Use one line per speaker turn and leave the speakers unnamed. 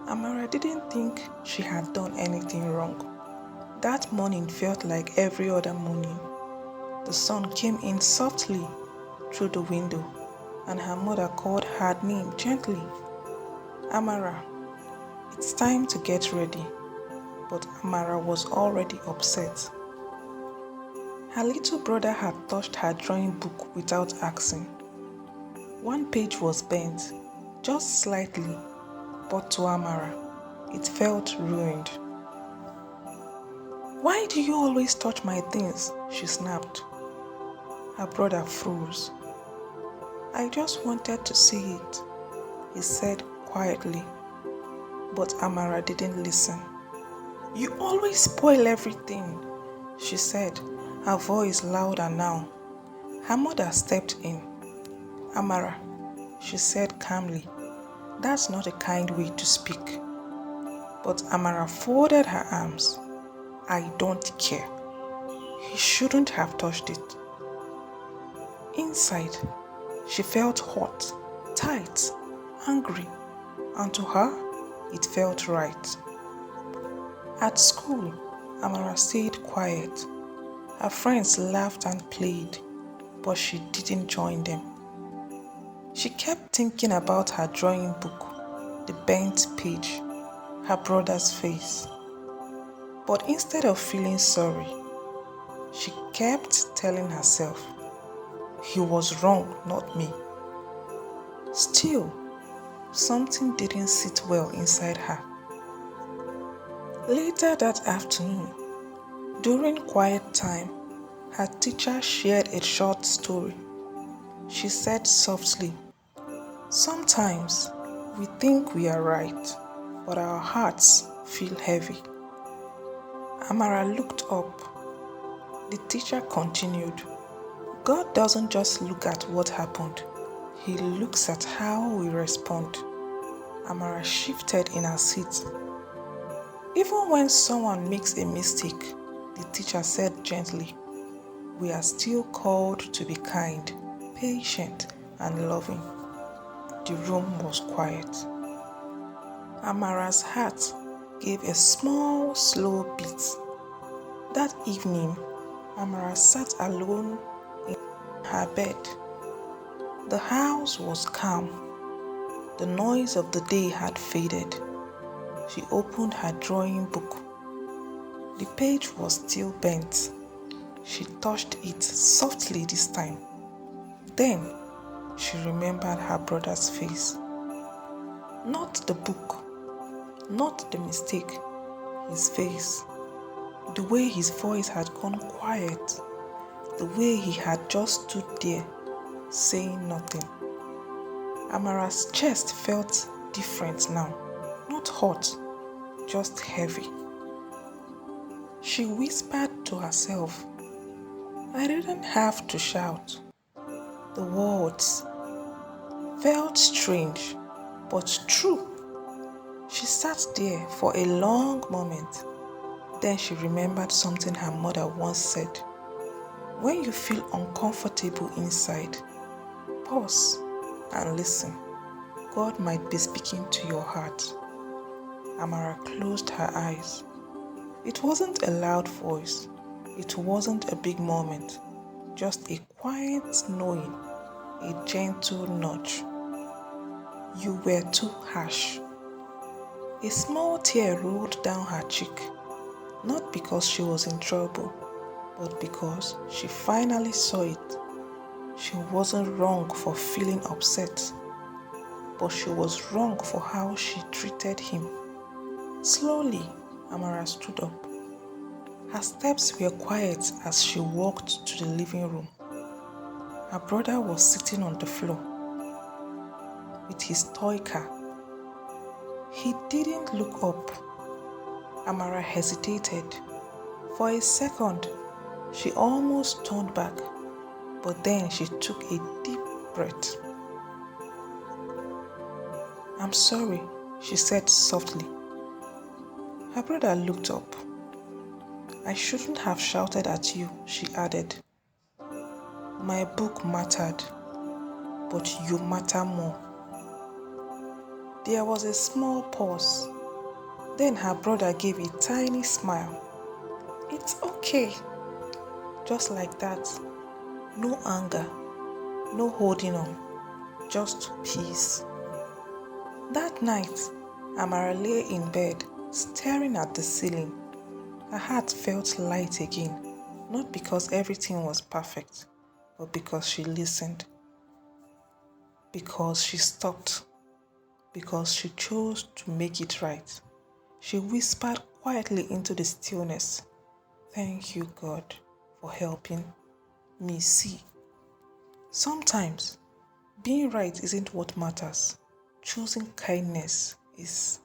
Amara didn't think she had done anything wrong. That morning felt like every other morning. The sun came in softly through the window, and her mother called her name gently. Amara, it's time to get ready. But Amara was already upset. Her little brother had touched her drawing book without asking. One page was bent, just slightly, but to Amara, it felt ruined. "Why do you always touch my things?" she snapped. Her brother froze. "I just wanted to see it," he said quietly. But Amara didn't listen. "You always spoil everything," she said, her voice louder now. Her mother stepped in. "Amara," she said calmly, "that's not a kind way to speak." But Amara folded her arms. "I don't care. He shouldn't have touched it." Inside, she felt hot, tight, angry, and to her, it felt right. At school, Amara stayed quiet. Her friends laughed and played, but she didn't join them. She kept thinking about her drawing book, the bent page, her brother's face. But instead of feeling sorry, she kept telling herself, he was wrong, not me. Still, something didn't sit well inside her. Later that afternoon, during quiet time, her teacher shared a short story. She said softly, "Sometimes we think we are right, but our hearts feel heavy." Amara looked up. The teacher continued, "God doesn't just look at what happened. He looks at how we respond." Amara shifted in her seat. "Even when someone makes a mistake," the teacher said gently, "we are still called to be kind, patient, and loving." The room was quiet. Amara's heart gave a small, slow beat. That evening, Amara sat alone in her bed. The house was calm. The noise of the day had faded. She opened her drawing book. The page was still bent. She touched it softly this time. Then she remembered her brother's face. Not the book, not the mistake, his face. The way his voice had gone quiet. The way he had just stood there, saying nothing. Amara's chest felt different now. Not hot, just heavy. She whispered to herself, "I didn't have to shout." The words felt strange, but true. She sat there for a long moment. Then she remembered something her mother once said. When you feel uncomfortable inside, pause and listen. God might be speaking to your heart. Amara closed her eyes. It wasn't a loud voice. It wasn't a big moment. Just a quiet knowing, a gentle nudge. You were too harsh. A small tear rolled down her cheek, not because she was in trouble, but because she finally saw it. She wasn't wrong for feeling upset, but she was wrong for how she treated him. Slowly, Amara stood up. Her steps were quiet as she walked to the living room. Her brother was sitting on the floor with his toy car. He didn't look up. Amara hesitated. For a second, she almost turned back, but then she took a deep breath. "I'm sorry," she said softly. Her brother looked up. "I shouldn't have shouted at you," she added. "My book mattered, but you matter more." There was a small pause. Then her brother gave a tiny smile. It's okay. Just like that. No anger, no holding on, just peace. That night, Amara lay in bed, staring at the ceiling. Her heart felt light again, not because everything was perfect, but because she listened, because she stopped, because she chose to make it right. She whispered quietly into the stillness, "Thank you, God, for helping me see." Sometimes, being right isn't what matters. Choosing kindness is.